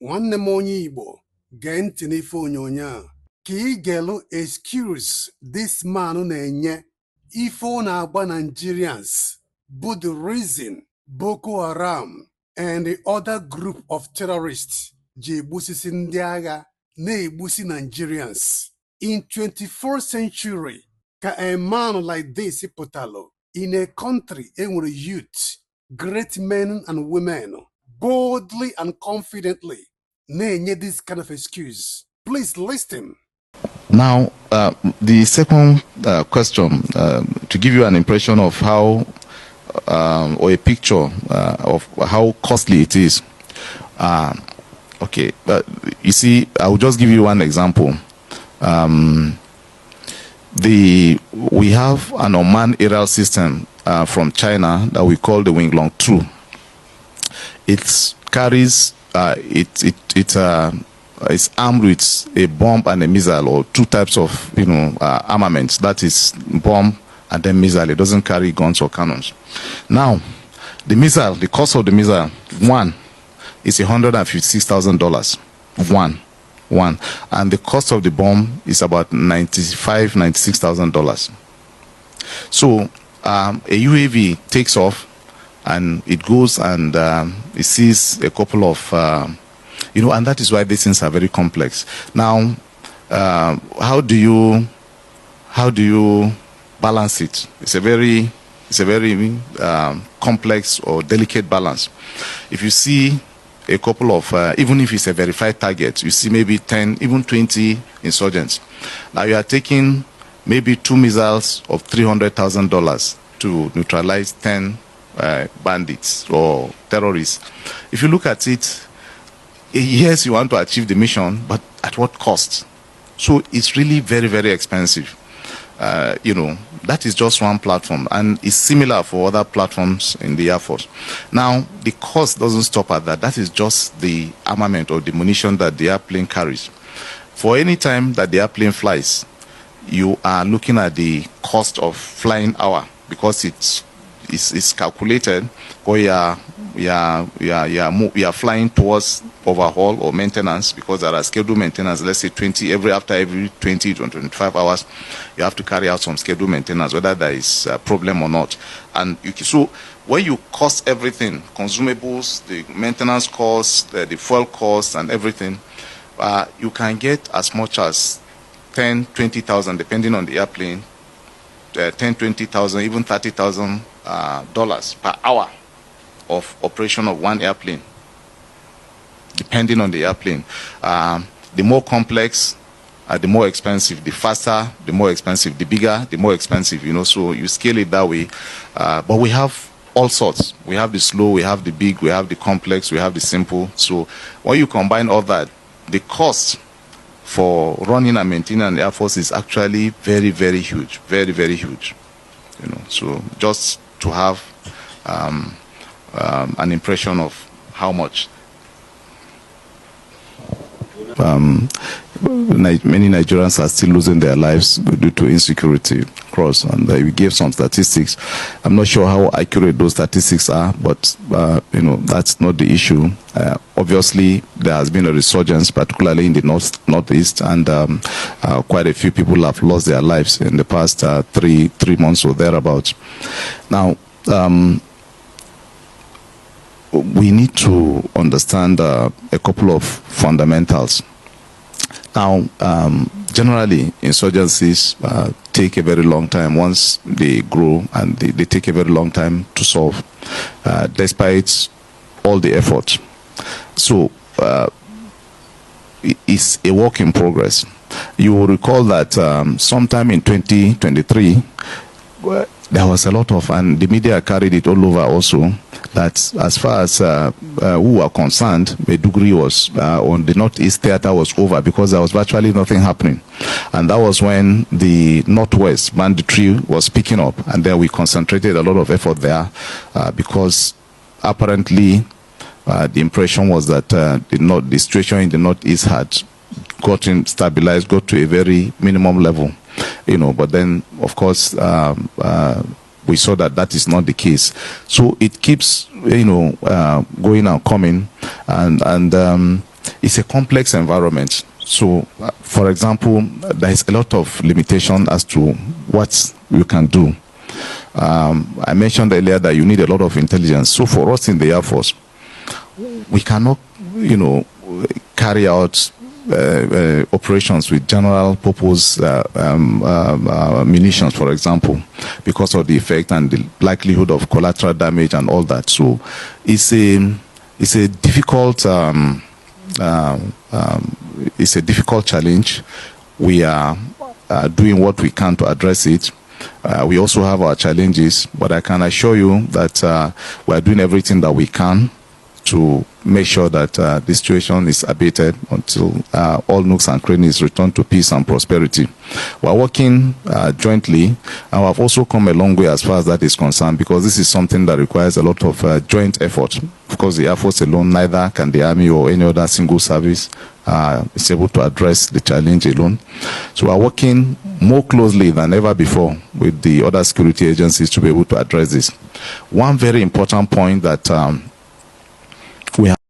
nwanne m onye Igbo gee ntị n'ife onyonyo a ka ị gelu excuse this man na-enye ife ọ na-agba Nigerians bụ the reason Boko Haram and the other group of terrorists ji egbusisi ndị agha na-egbusi Nigerians. In 21st century ka a man like this pụtalụ in a country enwere youth, great men and women boldly and confidently na-enye this kind of excuse. Please listen. Now, the second question, to give you an impression of how, or a picture of how costly it is. Okay, you see, I will just give you one example. We have an unmanned aerial system from China that we call the Winglong 2. It carries, it's armed with a bomb and a missile, or two types of armaments. That is bomb and then missile. It doesn't carry guns or cannons. Now, the missile, the cost of the missile, one is $156,000. One, and the cost of the bomb is about $96,000. So a UAV takes off and it goes and it sees a couple of and that is why these things are very complex. Now, how do you balance it? It's a very complex or delicate balance. If you see a couple of, even if it's a verified target, you see maybe 10, even 20 insurgents. Now you are taking maybe 2 missiles of $300,000 to neutralize 10 bandits or terrorists. If you look at it, yes, you want to achieve the mission, but at what cost? So it's really very, very expensive. That is just one platform, and it's similar for other platforms in the Air Force. Now, the cost doesn't stop at that. That is just the armament or the munition that the airplane carries. For any time that the airplane flies, you are looking at the cost of flying hour, because it's calculated, or you are flying towards overhaul or maintenance, because there are scheduled maintenance. Let's say after every 20 to 25 hours, you have to carry out some scheduled maintenance, whether there is a problem or not. And so when you cost everything, consumables, the maintenance costs, the fuel costs, and everything, you can get as much as 10, 20,000, depending on the airplane. 10, 20,000, even $30,000 per hour of operation of one airplane, depending on the airplane. The more complex, the more expensive. The faster, the more expensive. The bigger, the more expensive. So you scale it that way. But we have all sorts. We have the slow, we have the big, we have the complex, we have the simple. So when you combine all that, the cost for running and maintaining an Air Force is actually very, very huge. Very, very huge. So just to have an impression of how much. Many Nigerians are still losing their lives due to insecurity across, and we gave some statistics. I'm not sure how accurate those statistics are, but that's not the issue. Obviously, there has been a resurgence, particularly in the northeast, and quite a few people have lost their lives in the past 3 months or thereabouts. Now, we need to understand a couple of fundamentals. Now, generally, insurgencies take a very long time once they grow, and they take a very long time to solve, despite all the effort. So, it's a work in progress. You will recall that sometime in 2023, there was a lot of, and the media carried it all over also, that as far as who were concerned, Maiduguri was, on the Northeast theater was over, because there was virtually nothing happening. And that was when the Northwest banditry was picking up, and then we concentrated a lot of effort there, because apparently the impression was that the situation in the Northeast had gotten stabilized, got to a very minimum level. But then, of course, we saw that that is not the case. So it keeps, going and coming, and it's a complex environment. So, for example, there is a lot of limitation as to what you can do. I mentioned earlier that you need a lot of intelligence. So for us in the Air Force, we cannot, carry out operations with general purpose munitions, for example, because of the effect and the likelihood of collateral damage and all that. So it's a difficult challenge. We are doing what we can to address it. We also have our challenges, but I can assure you that we are doing everything that we can to make sure that the situation is abated until all nooks and crannies return to peace and prosperity. We are working jointly, and we have also come a long way as far as that is concerned, because this is something that requires a lot of joint effort. Of course, the Air Force alone, neither can the Army or any other single service is able to address the challenge alone. So we are working more closely than ever before with the other security agencies to be able to address this. One very important point that